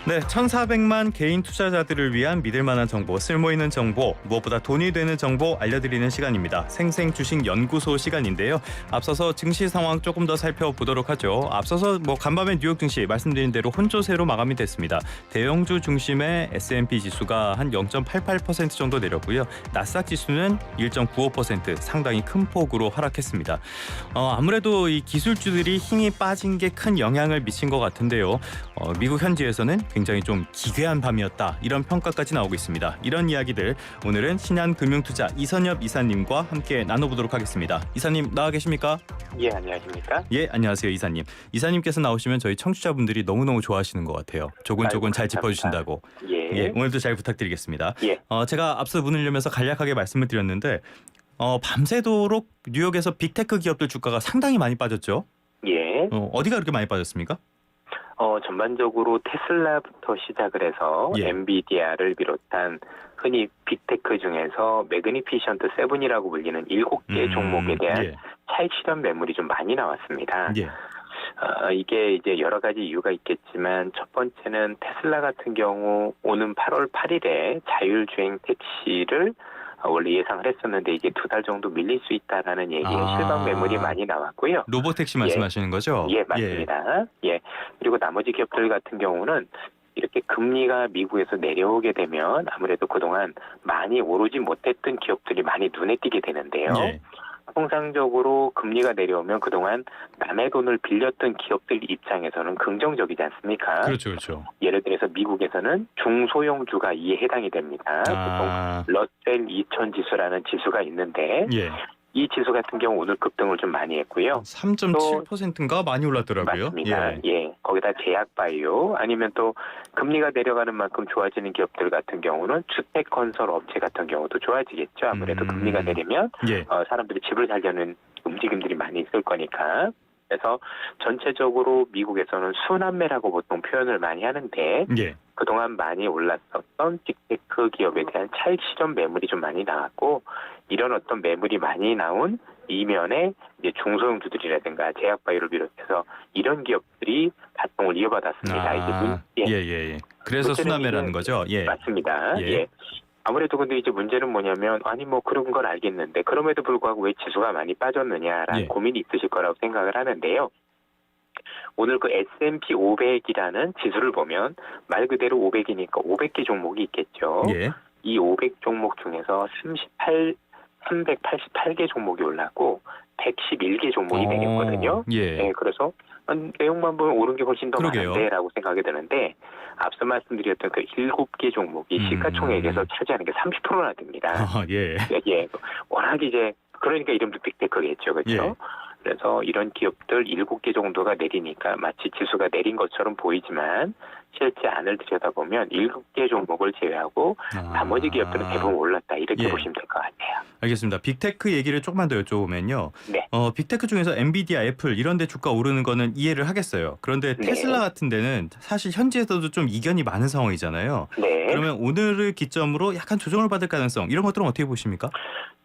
네, 1,400만 개인 투자자들을 위한 믿을 만한 정보, 쓸모 있는 정보, 무엇보다 돈이 되는 정보 알려드리는 시간입니다. 생생 주식 연구소 시간인데요. 앞서서 증시 상황 조금 더 살펴보도록 하죠. 앞서서 간밤에 뉴욕 증시 말씀드린 대로 혼조세로 마감이 됐습니다. 대형주 중심의 S&P 지수가 한 0.88% 정도 내렸고요. 나스닥 지수는 1.95% 상당히 큰 폭으로 하락했습니다. 아무래도 이 기술주들이 힘이 빠진 게 큰 영향을 미친 것 같은데요. 미국 현지에서는 굉장히 좀 기괴한 밤이었다, 이런 평가까지 나오고 있습니다. 이런 이야기들 오늘은 신한금융투자 이선엽 이사님과 함께 나눠보도록 하겠습니다. 이사님 나와 계십니까? 예, 안녕하십니까? 예, 안녕하세요 이사님. 이사님께서 나오시면 저희 청취자분들이 너무너무 좋아하시는 것 같아요. 조곤조곤 잘 짚어주신다고. 예. 오늘도 잘 부탁드리겠습니다. 예. 제가 앞서 문을 열면서 간략하게 말씀을 드렸는데 밤새도록 뉴욕에서 빅테크 기업들 주가가 상당히 많이 빠졌죠? 예. 어디가 그렇게 많이 빠졌습니까? 전반적으로 테슬라부터 시작을 해서 예. 엔비디아를 비롯한 흔히 빅테크 중에서 매그니피션트 7이라고 불리는 7개 종목에 대한 차익 실현 매물이 좀 많이 나왔습니다. 예. 이게 이제 여러 가지 이유가 있겠지만 첫 번째는 테슬라 같은 경우 오는 8월 8일에 자율주행 택시를 원래 예상을 했었는데 이게 2달 정도 밀릴 수 있다라는 얘기에 실망 매물이 많이 나왔고요. 로보택시 말씀하시는 거죠? 예, 맞습니다. 예. 그리고 나머지 기업들 같은 경우는 이렇게 금리가 미국에서 내려오게 되면 아무래도 그동안 많이 오르지 못했던 기업들이 많이 눈에 띄게 되는데요. 예. 통상적으로 금리가 내려오면 그동안 남의 돈을 빌렸던 기업들 입장에서는 긍정적이지 않습니까? 그렇죠, 그렇죠. 예를 들어서 미국에서는 중소형주가 이에 해당이 됩니다. 보통 러셀 2000 지수라는 지수가 있는데 예. 이 지수 같은 경우 오늘 급등을 좀 많이 했고요. 3.7%인가 많이 올랐더라고요. 맞습니다. 예. 거기다 제약바이오 아니면 또 금리가 내려가는 만큼 좋아지는 기업들 같은 경우는 주택건설 업체 같은 경우도 좋아지겠죠. 아무래도 금리가 내리면 예. 사람들이 집을 살려는 움직임들이 많이 있을 거니까. 그래서 전체적으로 미국에서는 순환매라고 보통 표현을 많이 하는데 예. 그동안 많이 올랐었던 빅테크 기업에 대한 차익 실현 매물이 좀 많이 나왔고 이런 어떤 매물이 많이 나온 이면에 이제 중소형주들이라든가 제약바이오를 비롯해서 이런 기업들이 발동을 이어받았습니다. 예. 그래서 순환매라는 거죠. 예. 맞습니다. 예. 아무래도 근데 이제 문제는 뭐냐면 그런 걸 알겠는데 그럼에도 불구하고 왜 지수가 많이 빠졌느냐라는 고민이 있으실 거라고 생각을 하는데요. 오늘 그 S&P 500이라는 지수를 보면 말 그대로 500이니까 500개 종목이 있겠죠. 예. 이 500 종목 중에서 388개 종목이 올랐고 111개 종목이 내렸거든요. 예. 네, 그래서 내용만 보면 오른 게 훨씬 더 그러게요. 많은데라고 생각이 드는데 앞서 말씀드렸던 그 7개 종목이 시가총액에서 차지하는 게 30%나 됩니다. 예. 예. 워낙 이제 그러니까 이름도 빅테크겠죠. 그렇죠? 예. 그래서 이런 기업들 7개 정도가 내리니까 마치 지수가 내린 것처럼 보이지만 실제 안을 들여다보면 7개 종목을 제외하고 나머지 기업들은 대부분 올랐다. 이렇게 보시면 될 것 같아요. 알겠습니다. 빅테크 얘기를 조금만 더 여쭤보면요. 네. 빅테크 중에서 엔비디아, 애플 이런 데 주가 오르는 거는 이해를 하겠어요. 그런데 테슬라 같은 데는 사실 현지에서도 좀 이견이 많은 상황이잖아요. 네. 그러면 오늘을 기점으로 약간 조정을 받을 가능성 이런 것들은 어떻게 보십니까?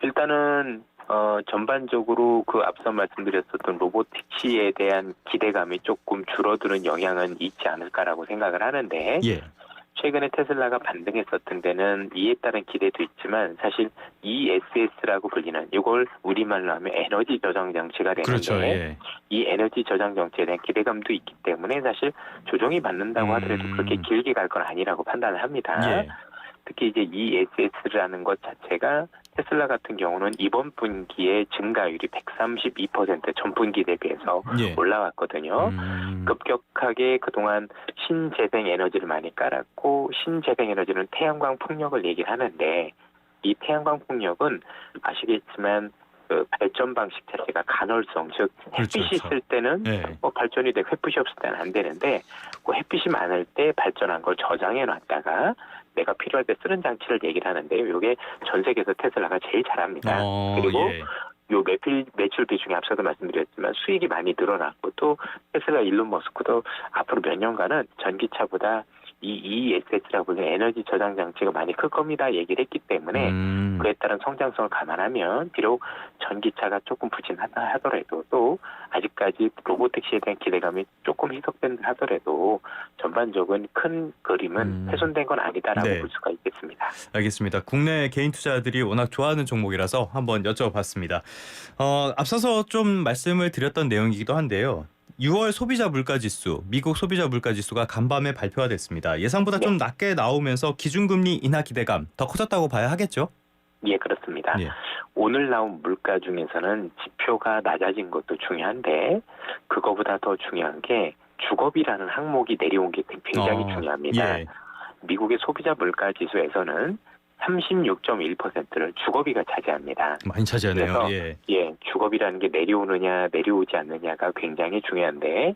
일단은 전반적으로 그 앞서 말씀드렸었던 로보택시에 대한 기대감이 조금 줄어드는 영향은 있지 않을까라고 생각을 하는데 최근에 테슬라가 반등했었던 데는 이에 따른 기대도 있지만 사실 ESS라고 불리는 이걸 우리말로 하면 에너지 저장 장치가 되는데 그렇죠. 이 에너지 저장 장치에 대한 기대감도 있기 때문에 사실 조정이 받는다고 하더라도 그렇게 길게 갈 건 아니라고 판단을 합니다. 특히 이제 ESS라는 것 자체가 테슬라 같은 경우는 이번 분기에 증가율이 132% 전분기 대비해서 올라왔거든요. 급격하게 그동안 신재생 에너지를 많이 깔았고 신재생 에너지는 태양광 풍력을 얘기를 하는데 이 태양광 풍력은 아시겠지만 그 발전 방식 자체가 간헐성, 즉 햇빛이 있을 때는 발전이 되고 햇빛이 없을 때는 안 되는데 그 햇빛이 많을 때 발전한 걸 저장해 놨다가 내가 필요할 때 쓰는 장치를 얘기를 하는데요. 이게 전 세계에서 테슬라가 제일 잘합니다. 그리고 요 매출 비중이 앞서도 말씀드렸지만 수익이 많이 늘어났고 또 테슬라 일론 머스크도 앞으로 몇 년간은 전기차보다 이 ESS라고 불리는 에너지 저장 장치가 많이 클 겁니다 얘기를 했기 때문에 그에 따른 성장성을 감안하면 비록 전기차가 조금 부진하다 하더라도 또 아직까지 로보택시에 대한 기대감이 조금 희석된다 하더라도 전반적인 큰 그림은 훼손된 건 아니다라고 네. 볼 수가 있겠습니다. 알겠습니다. 국내 개인 투자들이 워낙 좋아하는 종목이라서 한번 여쭤봤습니다. 앞서서 좀 말씀을 드렸던 내용이기도 한데요. 6월 소비자 물가지수, 미국 소비자 물가지수가 간밤에 발표가 됐습니다. 예상보다 좀 낮게 나오면서 기준금리 인하 기대감 더 커졌다고 봐야 하겠죠? 예, 그렇습니다. 예. 오늘 나온 물가 중에서는 지표가 낮아진 것도 중요한데 그거보다 더 중요한 게 주거비라는 항목이 내려온 게 굉장히 중요합니다. 예. 미국의 소비자 물가 지수에서는 36.1%를 주거비가 차지합니다. 많이 차지하네요. 그래서 예. 주거비라는 게 내려오느냐 내려오지 않느냐가 굉장히 중요한데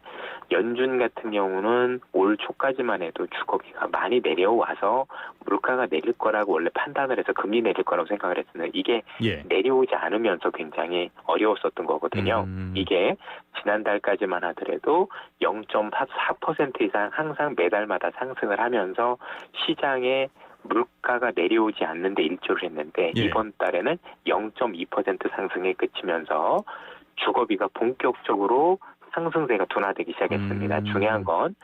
연준 같은 경우는 올 초까지만 해도 주거비가 많이 내려와서 물가가 내릴 거라고 원래 판단을 해서 금리 내릴 거라고 생각을 했었는데 이게 예. 내려오지 않으면서 굉장히 어려웠었던 거거든요. 이게 지난달까지만 하더라도 0.4% 이상 항상 매달마다 상승을 하면서 시장에 물가가 내려오지 않는데 일조를 했는데 예. 이번 달에는 0.2% 상승에 그치면서 주거비가 본격적으로 상승세가 둔화되기 시작했습니다. 중요한 건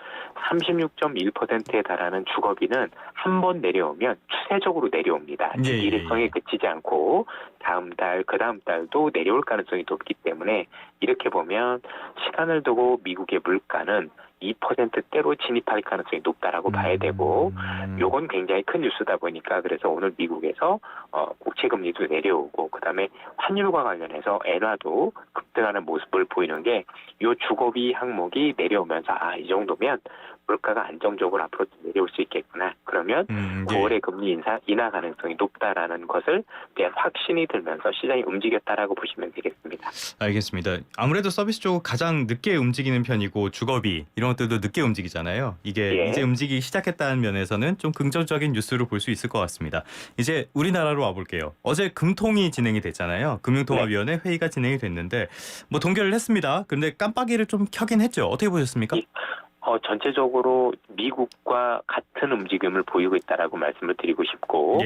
36.1%에 달하는 주거비는 한 번 내려오면 추세적으로 내려옵니다. 일회성에 그치지 않고 다음 달, 그 다음 달도 내려올 가능성이 높기 때문에 이렇게 보면 시간을 두고 미국의 물가는 2%대로 진입할 가능성이 높다라고 봐야 되고 요건 굉장히 큰 뉴스다 보니까 그래서 오늘 미국에서 국채금리도 내려오고 그다음에 환율과 관련해서 엔화도 급등하는 모습을 보이는 게 요 주거비 항목이 내려오면서 이 정도면 물가가 안정적으로 앞으로 내려올 수 있겠구나. 그러면 9월에 금리 인하 가능성이 높다라는 것을 대한 확신이 들면서 시장이 움직였다라고 보시면 되겠습니다. 알겠습니다. 아무래도 서비스 쪽 가장 늦게 움직이는 편이고 주거비 이런 것들도 늦게 움직이잖아요. 이게 이제 움직이기 시작했다는 면에서는 좀 긍정적인 뉴스로 볼 수 있을 것 같습니다. 이제 우리나라로 와볼게요. 어제 금통이 진행이 됐잖아요. 금융통화위원회 회의가 진행이 됐는데 뭐 동결을 했습니다. 근데 깜빡이를 좀 켜긴 했죠. 어떻게 보셨습니까? 전체적으로 미국과 같은 움직임을 보이고 있다라고 말씀을 드리고 싶고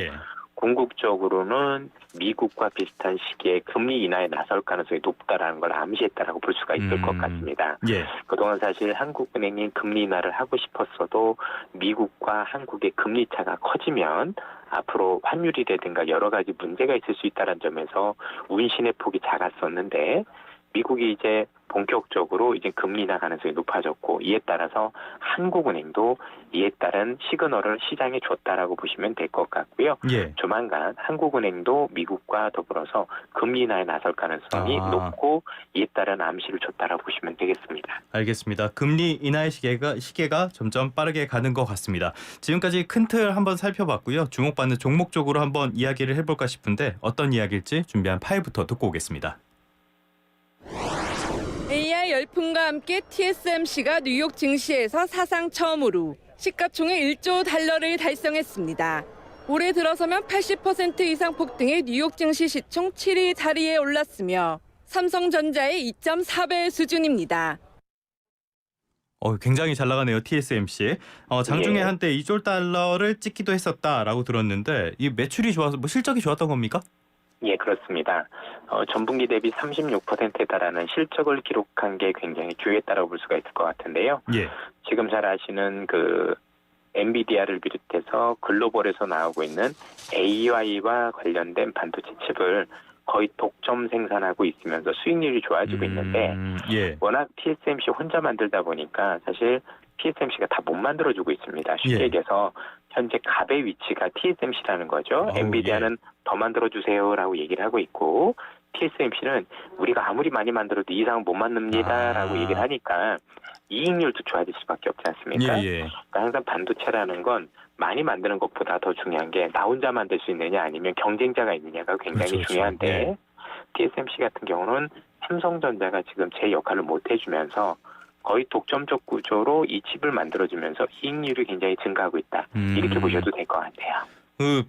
궁극적으로는 미국과 비슷한 시기에 금리 인하에 나설 가능성이 높다라는 걸 암시했다라고 볼 수가 있을 것 같습니다. 그동안 사실 한국은행이 금리 인하를 하고 싶었어도 미국과 한국의 금리 차가 커지면 앞으로 환율이라든가 여러 가지 문제가 있을 수 있다는 점에서 운신의 폭이 작았었는데 미국이 이제 본격적으로 이제 금리 인하 가능성이 높아졌고 이에 따라서 한국은행도 이에 따른 시그널을 시장에 줬다라고 보시면 될 것 같고요. 조만간 한국은행도 미국과 더불어서 금리 인하에 나설 가능성이 높고 이에 따른 암시를 줬다라고 보시면 되겠습니다. 알겠습니다. 금리 인하의 시계가 점점 빠르게 가는 것 같습니다. 지금까지 큰 틀 한번 살펴봤고요. 주목받는 종목 쪽으로 한번 이야기를 해볼까 싶은데 어떤 이야기일지 준비한 파일부터 듣고 오겠습니다. AI 열풍과 함께 TSMC가 뉴욕 증시에서 사상 처음으로 시가총액 1조 달러를 달성했습니다. 올해 들어서면 80% 이상 폭등해 뉴욕 증시 시총 7위 자리에 올랐으며 삼성전자의 2.4배 수준입니다. 굉장히 잘 나가네요. TSMC. 장중에 한때 2조 달러를 찍기도 했었다라고 들었는데 이 매출이 좋아서 실적이 좋았던 겁니까? 예, 그렇습니다. 전분기 대비 36%에 달하는 실적을 기록한 게 굉장히 주요했다고 볼 수가 있을 것 같은데요. 지금 잘 아시는 그 엔비디아를 비롯해서 글로벌에서 나오고 있는 AI와 관련된 반도체 칩을 거의 독점 생산하고 있으면서 수익률이 좋아지고 있는데 워낙 TSMC 혼자 만들다 보니까 사실 TSMC가 다 못 만들어주고 있습니다. 쉽게 얘기해서 현재 갑의 위치가 TSMC라는 거죠. 엔비디아는 더 만들어주세요라고 얘기를 하고 있고 TSMC는 우리가 아무리 많이 만들어도 이 이상은 못 만듭니다라고 얘기를 하니까 이익률도 좋아질 수밖에 없지 않습니까? 그러니까 항상 반도체라는 건 많이 만드는 것보다 더 중요한 게 나 혼자 만들 수 있느냐 아니면 경쟁자가 있느냐가 굉장히 중요한데 TSMC 같은 경우는 삼성전자가 지금 제 역할을 못 해주면서 거의 독점적 구조로 이 칩을 만들어주면서 이익률이 굉장히 증가하고 있다. 이렇게 보셔도 될 것 같아요.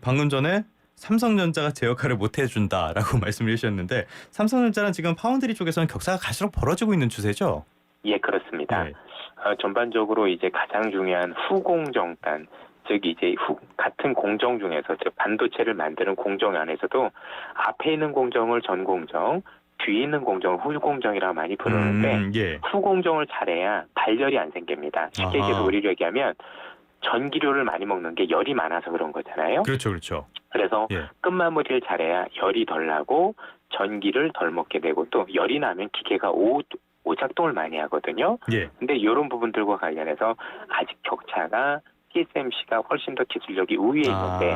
방금 전에 삼성전자가 제 역할을 못 해준다라고 말씀을 해주셨는데 삼성전자는 지금 파운드리 쪽에서는 격차가 갈수록 벌어지고 있는 추세죠? 예, 그렇습니다. 전반적으로 이제 가장 중요한 후공정단, 즉 이제 같은 공정 중에서 즉 반도체를 만드는 공정 안에서도 앞에 있는 공정을 전공정, 뒤에 있는 공정을 후공정이라고 많이 부르는데 예. 후공정을 잘해야 발열이 안 생깁니다. 쉽게 얘기해서 우리로 얘기하면 전기료를 많이 먹는 게 열이 많아서 그런 거잖아요. 그렇죠, 그렇죠. 그래서 예. 끝마무리를 잘해야 열이 덜 나고 전기를 덜 먹게 되고 또 열이 나면 기계가 오작동을 많이 하거든요. 예. 근데 이런 부분들과 관련해서 아직 격차가 TSMC가 훨씬 더 기술력이 우위에 있는데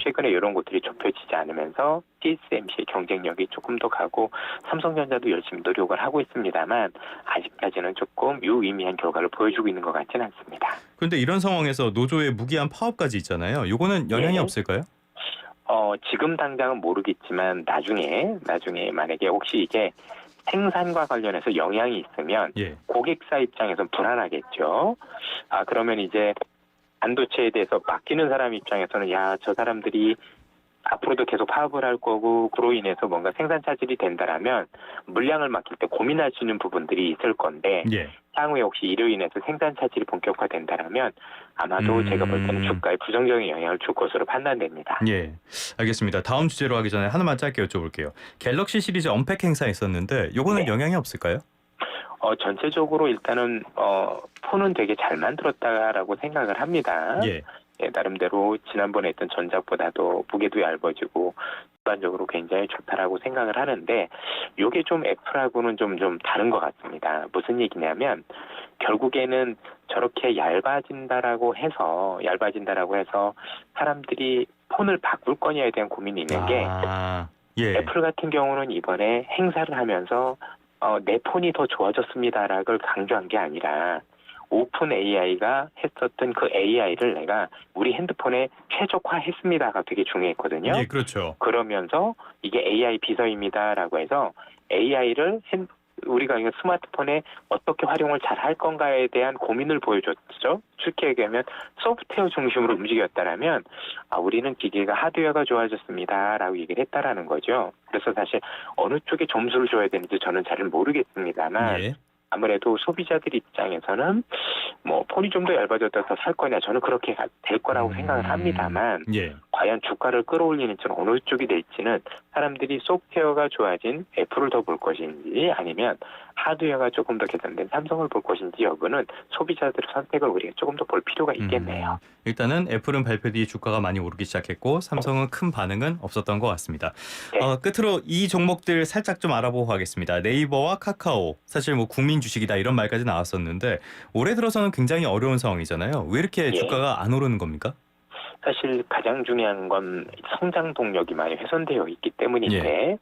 최근에 이런 것들이 좁혀지지 않으면서 TSMC의 경쟁력이 조금 더 가고 삼성전자도 열심히 노력을 하고 있습니다만 아직까지는 조금 유의미한 결과를 보여주고 있는 것 같지는 않습니다. 그런데 이런 상황에서 노조의 무기한 파업까지 있잖아요. 이거는 영향이 예. 없을까요? 지금 당장은 모르겠지만 나중에 만약에 혹시 이게 생산과 관련해서 영향이 있으면 예. 고객사 입장에서는 불안하겠죠. 그러면 이제 반도체에 대해서 맡기는 사람 입장에서는 저 사람들이 앞으로도 계속 파업을 할 거고 그로 인해서 뭔가 생산 차질이 된다라면 물량을 맡길 때 고민할 수 있는 부분들이 있을 건데 예. 향후에 혹시 이로 인해서 생산 차질이 본격화된다라면 아마도 제가 볼 때는 주가에 부정적인 영향을 줄 것으로 판단됩니다. 예, 알겠습니다. 다음 주제로 하기 전에 하나만 짧게 여쭤볼게요. 갤럭시 시리즈 언팩 행사 있었는데 요거는 네. 영향이 없을까요? 전체적으로 일단은 폰은 되게 잘 만들었다라고 생각을 합니다. 예. 나름대로 지난번에 했던 전작보다도 무게도 얇아지고 전반적으로 굉장히 좋다라고 생각을 하는데 이게 좀 애플하고는 좀 다른 것 같습니다. 무슨 얘기냐면 결국에는 저렇게 얇아진다라고 해서 사람들이 폰을 바꿀 거냐에 대한 고민이 있는 게 예. 애플 같은 경우는 이번에 행사를 하면서 내 폰이 더 좋아졌습니다라고 강조한 게 아니라 오픈 AI가 했었던 그 AI를 내가 우리 핸드폰에 최적화했습니다가 되게 중요했거든요. 예, 그렇죠. 그러면서 이게 AI 비서입니다라고 해서 AI를 우리가 스마트폰에 어떻게 활용을 잘 할 건가에 대한 고민을 보여줬죠. 쉽게 얘기하면 소프트웨어 중심으로 움직였다라면 우리는 기계가 하드웨어가 좋아졌습니다라고 얘기를 했다라는 거죠. 그래서 사실 어느 쪽에 점수를 줘야 되는지 저는 잘 모르겠습니다만 예. 아무래도 소비자들 입장에서는 뭐 폰이 좀 더 얇아졌다 살 거냐 저는 그렇게 될 거라고 생각을 합니다만 예. 과연 주가를 끌어올리는지는 어느 쪽이 될지는 사람들이 소프트웨어가 좋아진 애플을 더 볼 것인지 아니면 하드웨어가 조금 더 개선된 삼성을 볼 것인지 여부는 소비자들의 선택을 우리가 조금 더 볼 필요가 있겠네요. 일단은 애플은 발표 뒤 주가가 많이 오르기 시작했고 삼성은 큰 반응은 없었던 것 같습니다. 네. 끝으로 이 종목들 살짝 좀 알아보고 가겠습니다. 네이버와 카카오 사실 뭐 국민 주식이다 이런 말까지 나왔었는데 올해 들어서는 굉장히 어려운 상황이잖아요. 왜 이렇게 주가가 안 오르는 겁니까? 사실 가장 중요한 건 성장 동력이 많이 훼손되어 있기 때문인데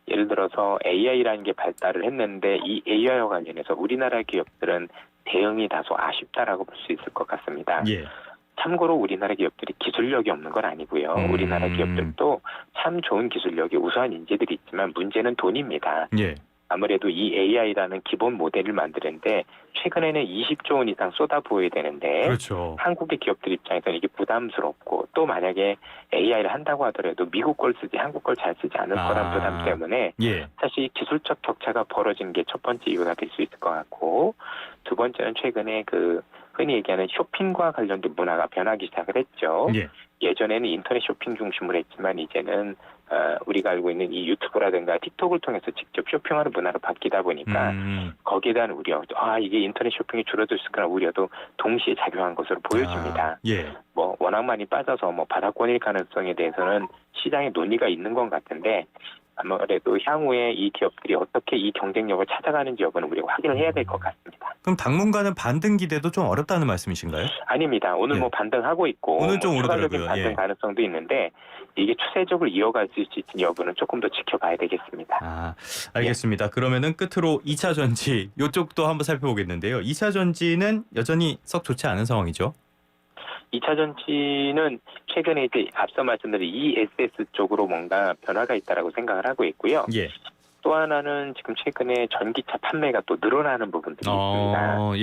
예를 들어서 AI라는 게 발달을 했는데 이 AI와 관련해서 우리나라 기업들은 대응이 다소 아쉽다라고 볼 수 있을 것 같습니다. 예. 참고로 우리나라 기업들이 기술력이 없는 건 아니고요. 우리나라 기업들도 참 좋은 기술력이 우수한 인재들이 있지만 문제는 돈입니다. 예. 아무래도 이 AI라는 기본 모델을 만드는데 최근에는 20조 원 이상 쏟아부어야 되는데 그렇죠. 한국의 기업들 입장에서는 이게 부담스럽고 또 만약에 AI를 한다고 하더라도 미국 걸 쓰지 한국 걸 잘 쓰지 않을 거란 부담 때문에 사실 기술적 격차가 벌어진 게 첫 번째 이유가 될 수 있을 것 같고 두 번째는 최근에 흔히 얘기하는 쇼핑과 관련된 문화가 변하기 시작을 했죠. 예전에는 인터넷 쇼핑 중심으로 했지만 이제는 우리가 알고 있는 이 유튜브라든가 틱톡을 통해서 직접 쇼핑하는 문화로 바뀌다 보니까 거기에 대한 우려, 이게 인터넷 쇼핑이 줄어들 수 있거나 우려도 동시에 작용한 것으로 보여집니다. 뭐 워낙 많이 빠져서 바닥권일 가능성에 대해서는 시장에 논의가 있는 것 같은데 아무래도 향후에 이 기업들이 어떻게 이 경쟁력을 찾아가는지 여부는 우리가 확인을 해야 될 것 같습니다. 그럼 당분간은 반등 기대도 좀 어렵다는 말씀이신가요? 아닙니다. 오늘 반등하고 있고 오늘 좀 추가적인 오르더라고요. 반등 가능성도 있는데 이게 추세적으로 이어갈 수 있을지 여부는 조금 더 지켜봐야 되겠습니다. 알겠습니다. 그러면은 끝으로 2차 전지 이쪽도 한번 살펴보겠는데요. 2차 전지는 여전히 썩 좋지 않은 상황이죠. 2차 전지는 최근에 이제 앞서 말씀드린 ESS 쪽으로 뭔가 변화가 있다라고 생각을 하고 있고요. 또 하나는 지금 최근에 전기차 판매가 또 늘어나는 부분들이 있습니다.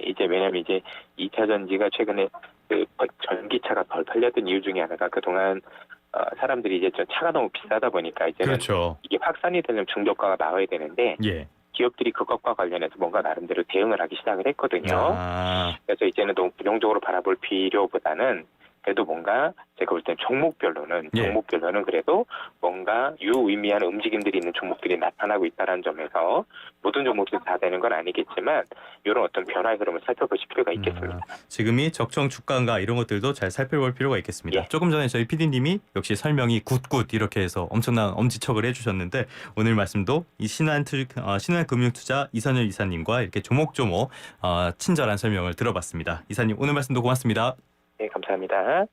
이제 왜냐하면 이제 2차 전지가 최근에 전기차가 덜 팔렸던 이유 중에 하나가 그동안 사람들이 이제 좀 차가 너무 비싸다 보니까 이제는 이게 확산이 되려면 중저가가 나와야 되는데 기업들이 그것과 관련해서 뭔가 나름대로 대응을 하기 시작을 했거든요. 그래서 이제는 너무 부정적으로 바라볼 필요보다는 그래도 뭔가 제가 볼 때는 종목별로는 그래도 뭔가 유의미한 움직임들이 있는 종목들이 나타나고 있다는 점에서 모든 종목들이 다 되는 건 아니겠지만 이런 어떤 변화의 흐름을 살펴보실 필요가 있겠습니다. 지금이 적정 주가인가 이런 것들도 잘 살펴볼 필요가 있겠습니다. 예. 조금 전에 저희 PD님이 역시 설명이 굿굿 이렇게 해서 엄청난 엄지척을 해주셨는데 오늘 말씀도 이 신한금융투자 이선열 이사님과 이렇게 조목조목 친절한 설명을 들어봤습니다. 이사님 오늘 말씀도 고맙습니다. 네, 감사합니다.